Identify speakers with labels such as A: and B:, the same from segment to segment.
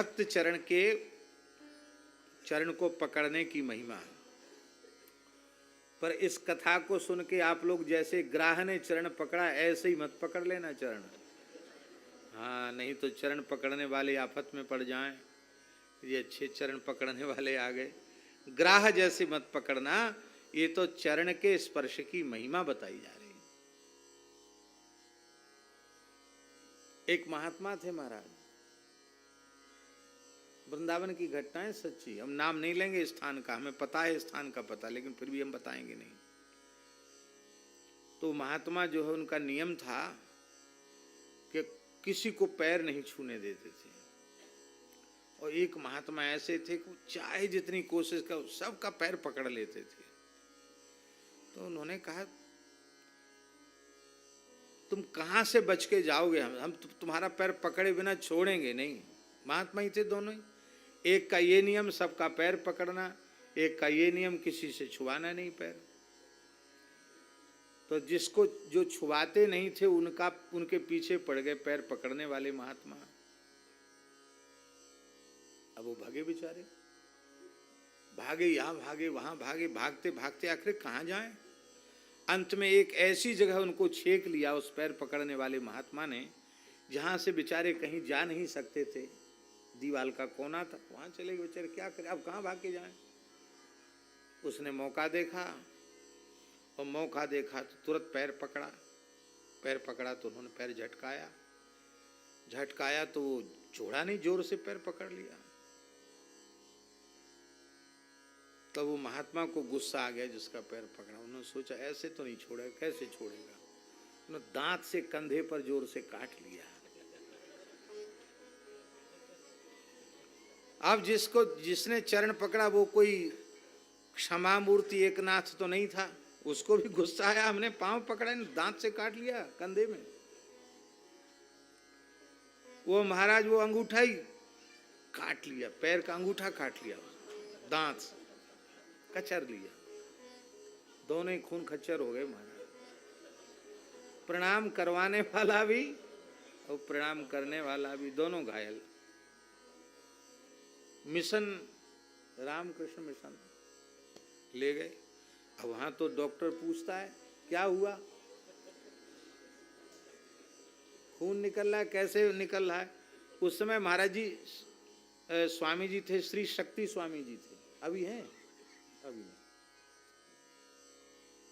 A: भक्त चरण को पकड़ने की महिमा है। पर इस कथा को सुन के आप लोग जैसे ग्राह ने चरण पकड़ा ऐसे ही मत पकड़ लेना चरण। हाँ, नहीं तो चरण पकड़ने वाले आफत में पड़ जाएं। ये अच्छे चरण पकड़ने वाले आ गए, ग्राह जैसे मत पकड़ना। ये तो चरण के स्पर्श की महिमा बताई जा रही है। एक महात्मा थे महाराज, वृंदावन की घटनाएं सच्ची, हम नाम नहीं लेंगे स्थान का, हमें पता है स्थान का पता, लेकिन फिर भी हम बताएंगे नहीं। तो महात्मा जो है उनका नियम था कि किसी को पैर नहीं छूने देते थे। और एक महात्मा ऐसे थे कि चाहे जितनी कोशिश कर सबका पैर पकड़ लेते थे। तो उन्होंने कहा तुम कहां से बच के जाओगे, हम तुम्हारा पैर पकड़े बिना छोड़ेंगे नहीं। महात्मा ही थे दोनों ही, एक का ये नियम सबका पैर पकड़ना, एक का ये नियम किसी से छुआना नहीं पैर। तो जिसको जो छुआते नहीं थे उनके पीछे पड़ गए पैर पकड़ने वाले महात्मा। अब वो भागे बेचारे, भागे यहां भागे वहां भागे, भागते भागते आखिर कहां जाएं। अंत में एक ऐसी जगह उनको छेक लिया उस पैर पकड़ने वाले महात्मा ने जहां से बेचारे कहीं जा नहीं सकते थे। दीवाल का कोना था, वहां चले गए बेचारे, क्या करें अब कहां भाग के जाएं। उसने मौका देखा, और मौका देखा तो तुरंत पैर पकड़ा तो उन्होंने पैर झटकाया तो वो छोड़ा नहीं, जोर से पैर पकड़ लिया। तब वो महात्मा को गुस्सा आ गया जिसका पैर पकड़ा। उन्होंने सोचा ऐसे तो नहीं छोड़ेगा, कैसे छोड़ेगा। उन्होंने दांत से कंधे पर जोर से काट लिया। अब जिसने चरण पकड़ा वो कोई क्षमा मूर्ति एकनाथ तो नहीं था, उसको भी गुस्सा आया, हमने पांव पकड़ा दांत से काट लिया कंधे में। वो महाराज वो अंगूठा ही काट लिया, पैर का अंगूठा काट लिया, दांत से कचर लिया, दोनों ही खून खच्चर हो गए महाराज। प्रणाम करवाने वाला भी और प्रणाम करने वाला भी, दोनों घायल। मिशन रामकृष्ण मिशन ले गए। अब वहां तो डॉक्टर पूछता है क्या हुआ, खून निकल रहा है, कैसे निकल रहा है। उस समय महाराज जी स्वामी जी थे, श्री शक्ति स्वामी जी थे, अभी हैं, अभी नहीं,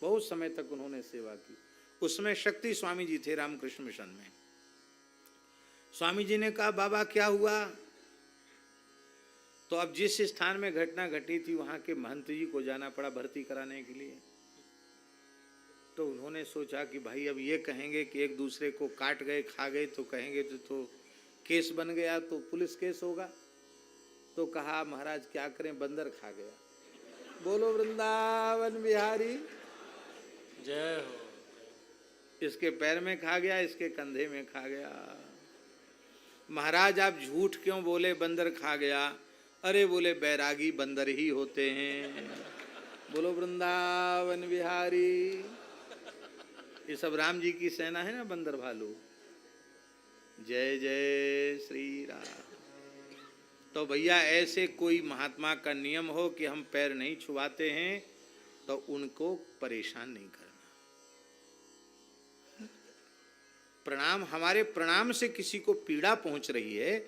A: बहुत समय तक उन्होंने सेवा की। उसमें शक्ति स्वामी जी थे रामकृष्ण मिशन में। स्वामी जी ने कहा बाबा क्या हुआ। तो अब जिस स्थान में घटना घटी थी वहां के महंत जी को जाना पड़ा भर्ती कराने के लिए। तो उन्होंने सोचा कि भाई अब ये कहेंगे कि एक दूसरे को काट गए खा गए तो कहेंगे तो केस बन गया, तो पुलिस केस होगा। तो कहा महाराज क्या करें, बंदर खा गया। बोलो वृंदावन बिहारी
B: जय हो।
A: इसके पैर में खा गया, इसके कंधे में खा गया। महाराज आप झूठ क्यों बोले बंदर खा गया। अरे बोले बैरागी बंदर ही होते हैं। बोलो वृंदावन बिहारी। ये सब राम जी की सेना है ना, बंदर भालू। जय जय श्री राम। तो भैया ऐसे कोई महात्मा का नियम हो कि हम पैर नहीं छुआते हैं तो उनको परेशान नहीं करना। प्रणाम, हमारे प्रणाम से किसी को पीड़ा पहुंच रही है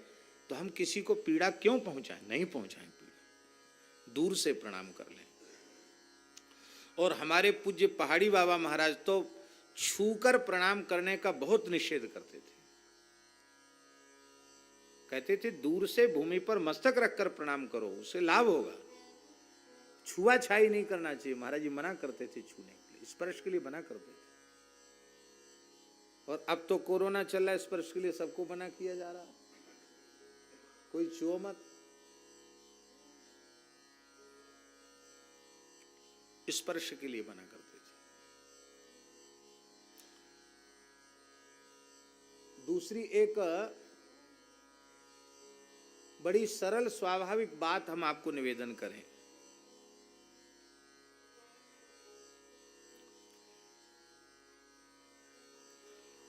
A: तो हम किसी को पीड़ा क्यों पहुंचाएं, नहीं पहुंचाएं पीड़ा, दूर से प्रणाम कर लें। और हमारे पूज्य पहाड़ी बाबा महाराज तो छूकर प्रणाम करने का बहुत निषेध करते थे। कहते थे दूर से भूमि पर मस्तक रखकर प्रणाम करो, उससे लाभ होगा। छुआ छाई नहीं करना चाहिए, महाराज जी मना करते थे छूने के लिए, स्पर्श के लिए मना करते थे। और अब तो कोरोना चल रहा है, स्पर्श के लिए सबको मना किया जा रहा है, कोई छुओ मत। स्पर्श के लिए मना करते थे। दूसरी एक बड़ी सरल स्वाभाविक बात हम आपको निवेदन करें।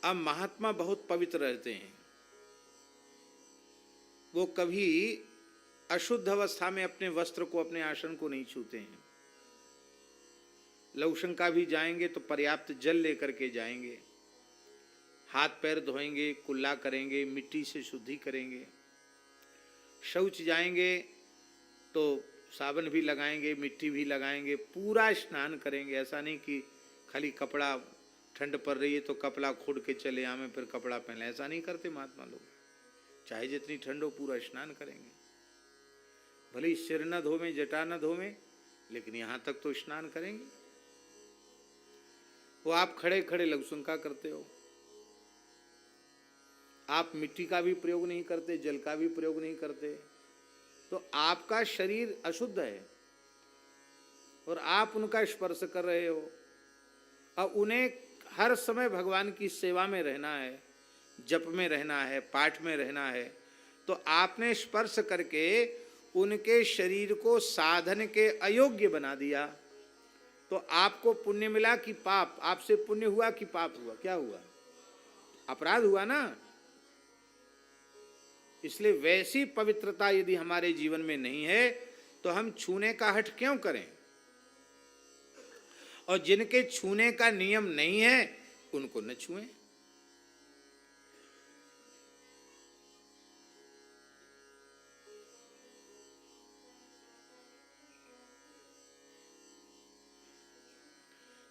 A: अब महात्मा बहुत पवित्र रहते हैं, वो कभी अशुद्ध अवस्था में अपने वस्त्र को, अपने आसन को नहीं छूते हैं। लवशंका भी जाएंगे तो पर्याप्त जल लेकर के जाएंगे, हाथ पैर धोएंगे, कुल्ला करेंगे, मिट्टी से शुद्धि करेंगे। शौच जाएंगे तो साबुन भी लगाएंगे, मिट्टी भी लगाएंगे, पूरा स्नान करेंगे। ऐसा नहीं कि खाली कपड़ा, ठंड पड़ रही है तो कपड़ा खोल के चले आवे फिर कपड़ा पहने, ऐसा नहीं करते महात्मा लोग। चाहे जितनी ठंड हो पूरा स्नान करेंगे, भले ही सिर न धोवे, जटा न धोवे, लेकिन यहाँ तक तो स्नान करेंगे। वो आप खड़े खड़े लघुशंका करते हो, आप मिट्टी का भी प्रयोग नहीं करते, जल का भी प्रयोग नहीं करते, तो आपका शरीर अशुद्ध है और आप उनका स्पर्श कर रहे हो। और उन्हें हर समय भगवान की सेवा में रहना है, जप में रहना है, पाठ में रहना है, तो आपने स्पर्श करके उनके शरीर को साधन के अयोग्य बना दिया। तो आपको पुण्य मिला कि पाप? आपसे पुण्य हुआ कि पाप हुआ? क्या हुआ? अपराध हुआ ना। इसलिए वैसी पवित्रता यदि हमारे जीवन में नहीं है तो हम छूने का हठ क्यों करें? और जिनके छूने का नियम नहीं है उनको न छुएं।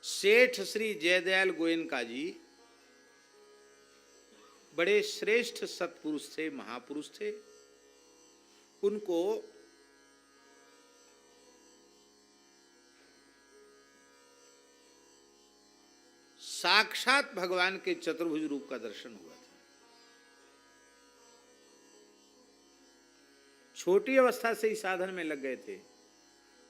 A: सेठ श्री जयदयाल गोयनका जी बड़े श्रेष्ठ सत्पुरुष थे, महापुरुष थे। उनको साक्षात भगवान के चतुर्भुज रूप का दर्शन हुआ था। छोटी अवस्था से ही साधन में लग गए थे।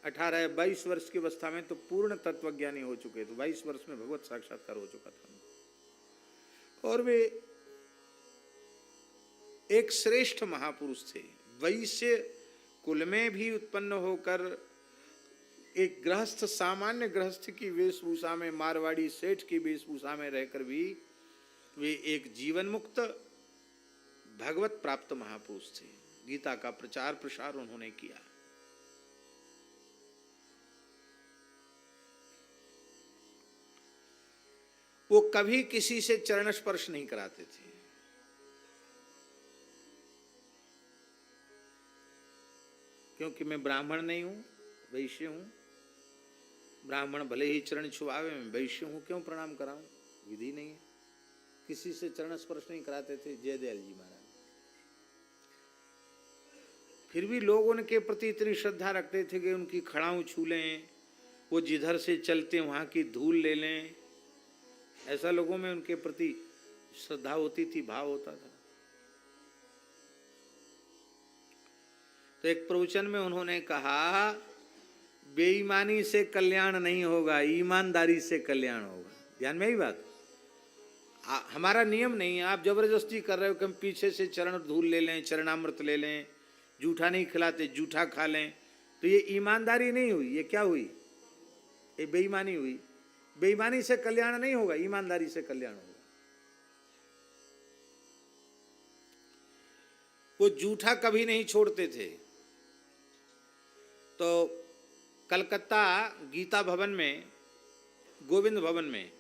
A: 18-22 वर्ष की अवस्था में तो पूर्ण तत्वज्ञानी हो चुके थे। 22 वर्ष में भगवत साक्षात्कार हो चुका था। और वे एक श्रेष्ठ महापुरुष थे। वैश्य कुल में भी उत्पन्न होकर एक गृहस्थ, सामान्य गृहस्थ की वेशभूषा में, मारवाड़ी सेठ की वेशभूषा में रहकर भी वे एक जीवन मुक्त भगवत प्राप्त महापुरुष थे। गीता का प्रचार प्रसार उन्होंने किया। वो कभी किसी से चरण स्पर्श नहीं कराते थे। क्योंकि मैं ब्राह्मण नहीं हूं, वैश्य हूं। ब्राह्मण भले ही चरण छुआवे, मैं वैश्य हूं, क्यों प्रणाम कराऊं? विधि नहीं है। किसी से चरण स्पर्श नहीं कराते थे जयदयाल जी महाराज। फिर भी लोग उनके प्रति इतनी श्रद्धा रखते थे कि उनकी खड़ाऊ छू लें, वो जिधर से चलते वहां की धूल ले लें। ऐसा लोगों में उनके प्रति श्रद्धा होती थी, भाव होता था। तो एक प्रवचन में उन्होंने कहा, बेईमानी से कल्याण नहीं होगा, ईमानदारी से कल्याण होगा। ध्यान में ही बात। हमारा नियम नहीं है, आप जबरदस्ती कर रहे हो कि हम पीछे से चरण धूल ले लें, चरणामृत ले लें, जूठा नहीं खिलाते, जूठा खा लें, तो ये ईमानदारी नहीं हुई। ये क्या हुई? ये बेईमानी हुई। बेईमानी से कल्याण नहीं होगा, ईमानदारी से कल्याण होगा। वो जूठा कभी नहीं छोड़ते थे। तो कलकत्ता गीता भवन में, गोविंद भवन में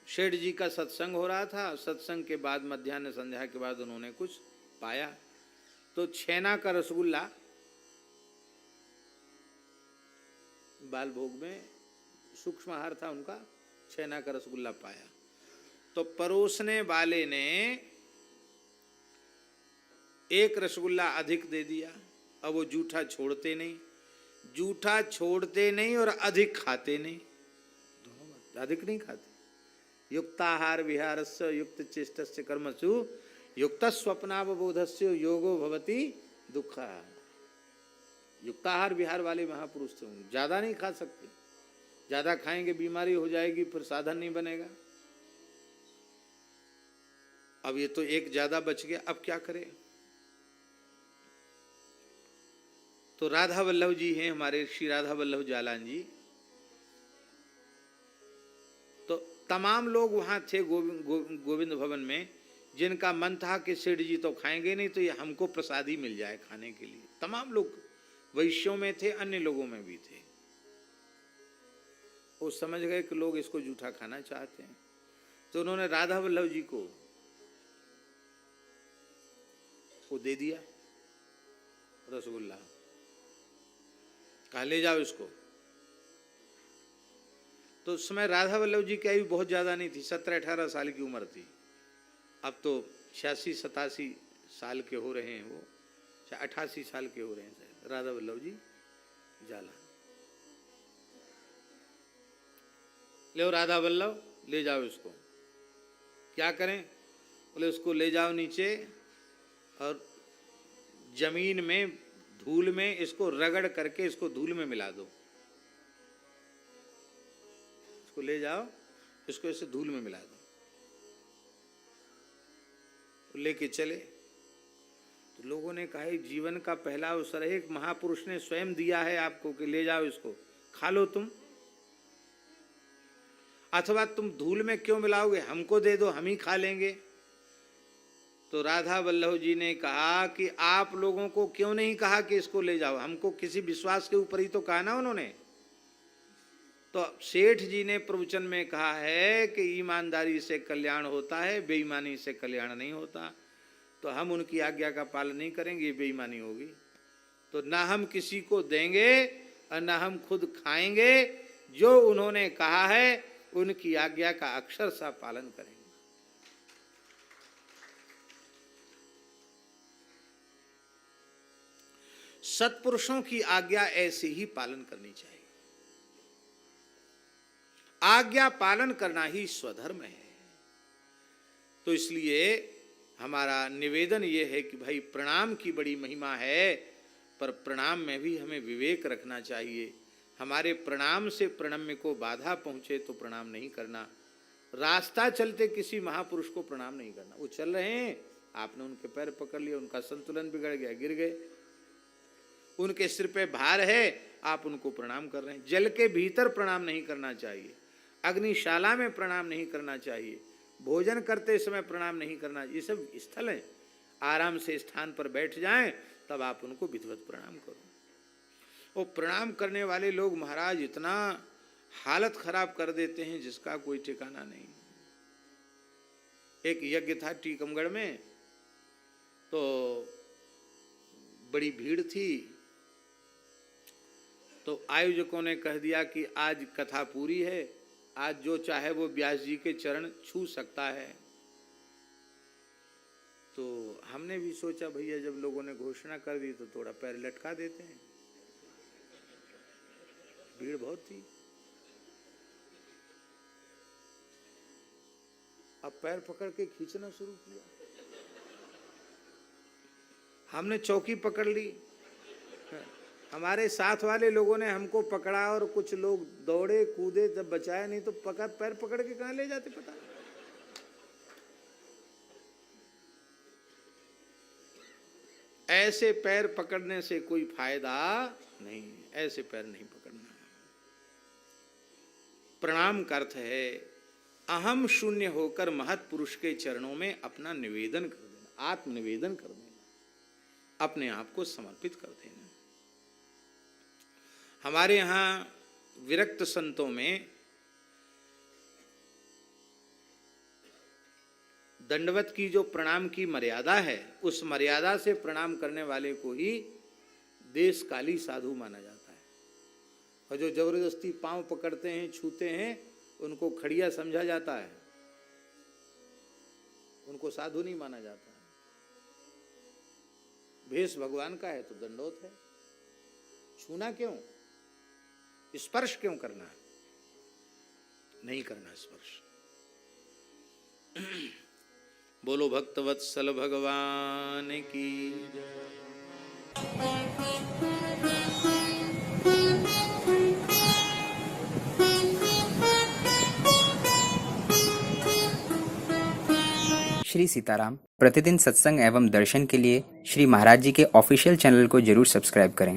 A: शेठ जी का सत्संग हो रहा था। सत्संग के बाद मध्याह्न संध्या के बाद उन्होंने कुछ पाया, तो छेना का रसगुल्ला बाल भोग में सूक्ष्म आहार था उनका, छेना का रसगुल्ला पाया। तो परोसने वाले ने एक रसगुल्ला अधिक दे दिया। अब वो जूठा छोड़ते नहीं, जूठा छोड़ते नहीं और अधिक खाते नहीं, दोनों बात। अधिक नहीं खाते। युक्ताहार विहारस्य युक्त चेष्टस्य कर्मसु युक्त स्वप्नावबोधस्य योगो भवति दुःखा। युक्ताहार विहार वाले महापुरुष थे। ज्यादा नहीं खा सकते, ज्यादा खाएंगे बीमारी हो जाएगी, फिर साधन नहीं बनेगा। अब ये तो एक ज्यादा बच गया, अब क्या करें? तो राधा वल्लभ जी हैं हमारे, श्री राधा वल्लभ जालान जी। तो तमाम लोग वहां थे गोविंद भवन में। जिनका मन था कि सेठ जी तो खाएंगे नहीं, तो ये हमको प्रसादी मिल जाए खाने के लिए। तमाम लोग वैश्यों में थे, अन्य लोगों में भी थे। वो समझ गए कि लोग इसको जूठा खाना चाहते हैं, तो उन्होंने राधा वल्लभ जी को वो दे दिया रसगुल्ला, कहा ले जाओ इसको। तो उस समय राधा वल्लभ जी की आयु बहुत ज्यादा नहीं थी, 17-18 साल की उम्र थी। अब तो 86-87 साल के हो रहे हैं, वो 88 साल के हो रहे हैं शायद राधा वल्लभ जी जाला। ले राधा वल्लभ, ले जाओ इसको। क्या करें? बोले उसको ले जाओ नीचे और जमीन में धूल में इसको रगड़ करके इसको धूल में मिला दो। इसको ले जाओ, इसको ऐसे धूल में मिला दो। लेके चले तो लोगों ने कहा जीवन का पहला अवसर है, एक महापुरुष ने स्वयं दिया है आपको कि ले जाओ इसको, खा लो तुम, अथवा तुम धूल में क्यों मिलाओगे, हमको दे दो, हम ही खा लेंगे। तो राधा वल्लभ जी ने कहा कि आप लोगों को क्यों नहीं कहा कि इसको ले जाओ, हमको किसी विश्वास के ऊपर ही तो कहा ना उन्होंने। तो सेठ जी ने प्रवचन में कहा है कि ईमानदारी से कल्याण होता है, बेईमानी से कल्याण नहीं होता। तो हम उनकी आज्ञा का पालन नहीं करेंगे, ये बेईमानी होगी। तो ना हम किसी को देंगे और ना हम खुद खाएंगे, जो उन्होंने कहा है उनकी आज्ञा का अक्षरशः पालन करेंगे। सत्पुरुषों की आज्ञा ऐसे ही पालन करनी चाहिए। आज्ञा पालन करना ही स्वधर्म है। तो इसलिए हमारा निवेदन ये है कि भाई प्रणाम की बड़ी महिमा है, पर प्रणाम में भी हमें विवेक रखना चाहिए। हमारे प्रणाम से प्रणम्य को बाधा पहुंचे तो प्रणाम नहीं करना। रास्ता चलते किसी महापुरुष को प्रणाम नहीं करना। वो चल रहे हैं, आपने उनके पैर पकड़ लिया, उनका संतुलन बिगड़ गया, गिर गए। उनके सिर पे भार है, आप उनको प्रणाम कर रहे हैं। जल के भीतर प्रणाम नहीं करना चाहिए, अग्निशाला में प्रणाम नहीं करना चाहिए, भोजन करते समय प्रणाम नहीं करना। ये सब स्थल है, आराम से स्थान पर बैठ जाएं तब आप उनको विधिवत प्रणाम करो। वो प्रणाम करने वाले लोग महाराज इतना हालत खराब कर देते हैं जिसका कोई ठिकाना नहीं। एक यज्ञ था टीकमगढ़ में, तो बड़ी भीड़ थी। तो आयोजकों ने कह दिया कि आज कथा पूरी है, आज जो चाहे वो व्यास जी के चरण छू सकता है। तो हमने भी सोचा भैया जब लोगों ने घोषणा कर दी तो थोड़ा पैर लटका देते हैं, भीड़ बहुत थी। अब पैर पकड़ के खींचना शुरू किया, हमने चौकी पकड़ ली, हमारे साथ वाले लोगों ने हमको पकड़ा और कुछ लोग दौड़े कूदे, जब बचाया नहीं तो पैर पकड़ के कहां ले जाते पता। ऐसे पैर पकड़ने से कोई फायदा नहीं, ऐसे पैर नहीं पकड़ना। प्रणाम का अर्थ है अहम शून्य होकर महत् पुरुष के चरणों में अपना निवेदन कर देना, आत्मनिवेदन कर देना, अपने आप को समर्पित कर देना। हमारे यहाँ विरक्त संतों में दंडवत की जो प्रणाम की मर्यादा है, उस मर्यादा से प्रणाम करने वाले को ही देशकाली साधु माना जाता है। और जो जबरदस्ती पांव पकड़ते हैं, छूते हैं, उनको खड़िया समझा जाता है, उनको साधु नहीं माना जाता है। भेष भगवान का है तो दंडोत है। छूना क्यों, स्पर्श क्यों करना है? नहीं करना स्पर्श। बोलो भक्तवत्सल भगवान की जय।
C: श्री सीताराम प्रतिदिन सत्संग एवं दर्शन के लिए श्री महाराज जी के ऑफिशियल चैनल को जरूर सब्सक्राइब करें।